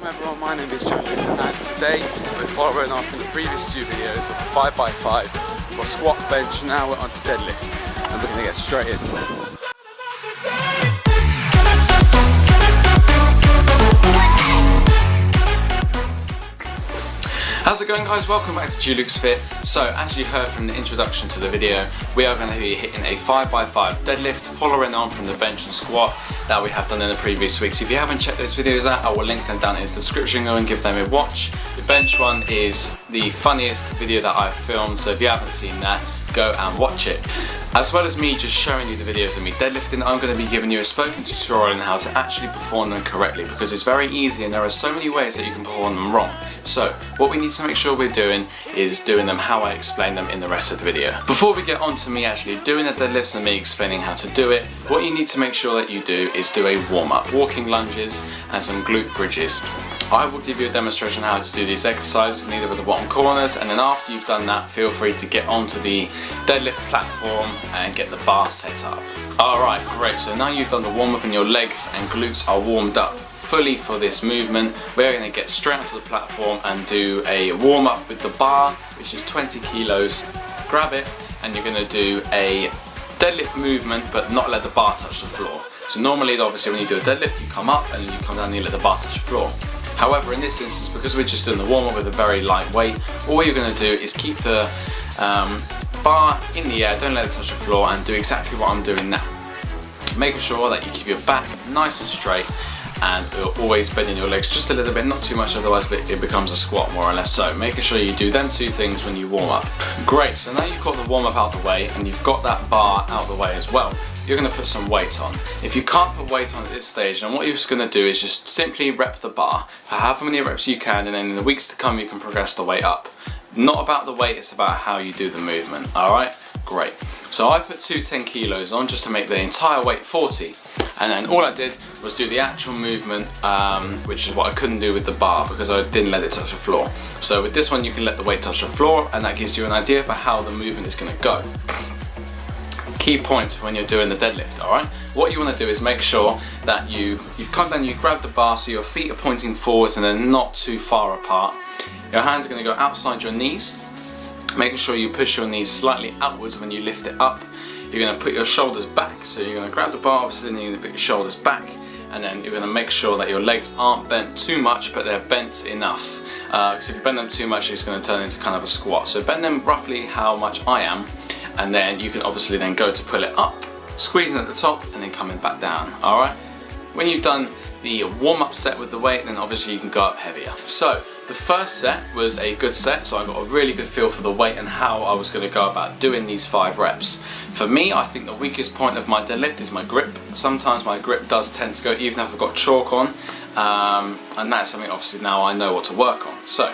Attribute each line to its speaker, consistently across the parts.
Speaker 1: welcome everyone, my name is G-lucz and today we're following on from the previous two videos of 5x5 for squat, bench. Now we're on to deadlift and we're going to get straight into it.
Speaker 2: How's it going, guys? Welcome back to G-lucz Fit. So as you heard from the introduction to the video, we are going to be hitting a 5x5 deadlift following on from the bench and squat that we have done in the previous weeks. If you haven't checked those videos out, I will link them down in the description. Go and give them a watch. The bench one is the funniest video that I've filmed, so if you haven't seen that, go and watch it. As well as me just showing you the videos of me deadlifting, I'm going to be giving you a spoken tutorial on how to actually perform them correctly, because it's very easy and there are so many ways that you can perform them wrong. So what we need to make sure we're doing is doing them how I explain them in the rest of the video. Before we get on to me actually doing the deadlifts and me explaining how to do it, what you need to make sure that you do is do a warm-up, walking lunges and some glute bridges. I will give you a demonstration on how to do these exercises, neither with the bottom corners, and then after you've done that, feel free to get onto the deadlift platform and get the bar set up. Alright, great, so now you've done the warm up and your legs and glutes are warmed up fully for this movement, we're going to get straight onto the platform and do a warm up with the bar, which is 20 kilos. Grab it and you're going to do a deadlift movement but not let the bar touch the floor. So normally, obviously, when you do a deadlift, you come up and then you come down and you let the bar touch the floor. However, in this instance, because we're just doing the warm-up with a very light weight, all you're going to do is keep the bar in the air, don't let it touch the floor, and do exactly what I'm doing now. Making sure that you keep your back nice and straight and you're always bending your legs just a little bit, not too much, otherwise it becomes a squat more or less. So making sure you do them two things when you warm up. Great, so now you've got the warm-up out the way and you've got that bar out the way as well. You're going to put some weight on. If you can't put weight on at this stage, then what you're just going to do is just simply rep the bar for however many reps you can, and then in the weeks to come you can progress the weight up. Not about the weight, it's about how you do the movement. Alright, great. So I put two 10 kilos on just to make the entire weight 40, and then all I did was do the actual movement, which is what I couldn't do with the bar because I didn't let it touch the floor. So with this one you can let the weight touch the floor, and that gives you an idea for how the movement is going to go. Key points when you're doing the deadlift, alright? What you want to do is make sure that you've come down, you grab the bar so your feet are pointing forwards and they're not too far apart. Your hands are going to go outside your knees, making sure you push your knees slightly outwards when you lift it up. You're going to put your shoulders back, so you're going to grab the bar, obviously then you're going to put your shoulders back, and then you're going to make sure that your legs aren't bent too much, but they're bent enough. Because if you bend them too much, it's going to turn into kind of a squat. So bend them roughly how much I am, and then you can obviously then go to pull it up, squeezing at the top and then coming back down. Alright, when you've done the warm-up set with the weight, then obviously you can go up heavier. So the first set was a good set, so I got a really good feel for the weight and how I was going to go about doing these 5 reps. For me, I think the weakest point of my deadlift is my grip. Sometimes my grip does tend to go, even if I've got chalk on, and that's something obviously now I know what to work on. So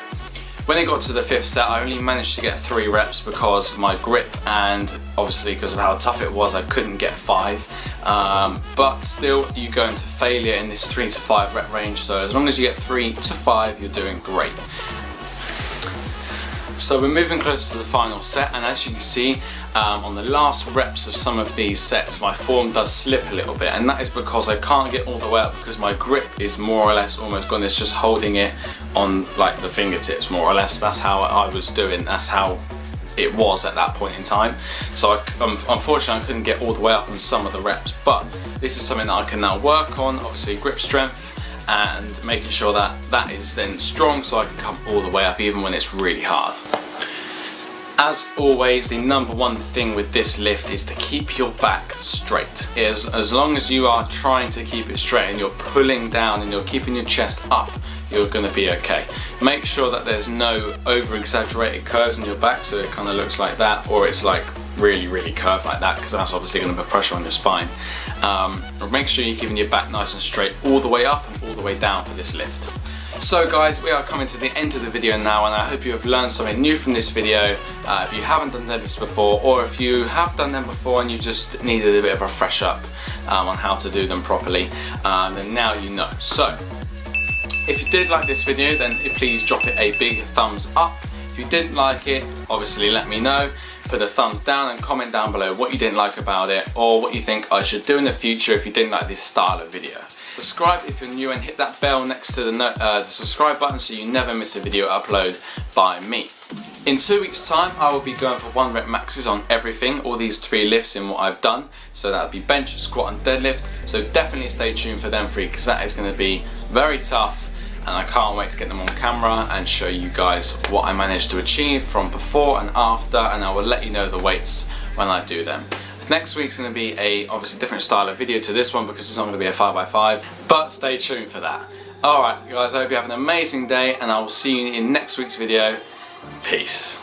Speaker 2: when it got to the 5th set, I only managed to get 3 reps because my grip, and obviously because of how tough it was, I couldn't get 5. But still, you go into failure in this 3 to 5 rep range, so as long as you get 3 to 5, you're doing great. So we're moving closer to the final set, and as you can see, on the last reps of some of these sets, my form does slip a little bit, and that is because I can't get all the way up because my grip is more or less almost gone. It's just holding it on like the fingertips, more or less. That's how I was doing, that's how it was at that point in time. So unfortunately I couldn't get all the way up on some of the reps, but this is something that I can now work on, obviously grip strength, and making sure that that is then strong so I can come all the way up even when it's really hard. As always, the number one thing with this lift is to keep your back straight. As long as you are trying to keep it straight and you're pulling down and you're keeping your chest up, you're going to be okay. Make sure that there's no over exaggerated curves in your back, so it kind of looks like that, or it's like really curved like that, because that's obviously going to put pressure on your spine. Make sure you're keeping your back nice and straight all the way up and all the way down for this lift. So guys, we are coming to the end of the video now, and I hope you have learned something new from this video. If you haven't done deadlifts before, or if you have done them before and you just needed a bit of a fresh up on how to do them properly, then now you know. So if you did like this video, then please drop it a big thumbs up. If you didn't like it, obviously let me know. Put a thumbs down and comment down below what you didn't like about it, or what you think I should do in the future if you didn't like this style of video. Subscribe if you're new and hit that bell next to the subscribe button so you never miss a video upload by me. In 2 weeks time I will be going for 1 rep maxes on everything, all these 3 lifts in what I've done. So that will be bench, squat and deadlift. So definitely stay tuned for them 3 because that is going to be very tough. And I can't wait to get them on camera and show you guys what I managed to achieve from before and after, and I will let you know the weights when I do them. Next week's going to be a obviously different style of video to this one because it's not going to be a 5x5, but stay tuned for that. Alright guys, I hope you have an amazing day and I will see you in next week's video. Peace.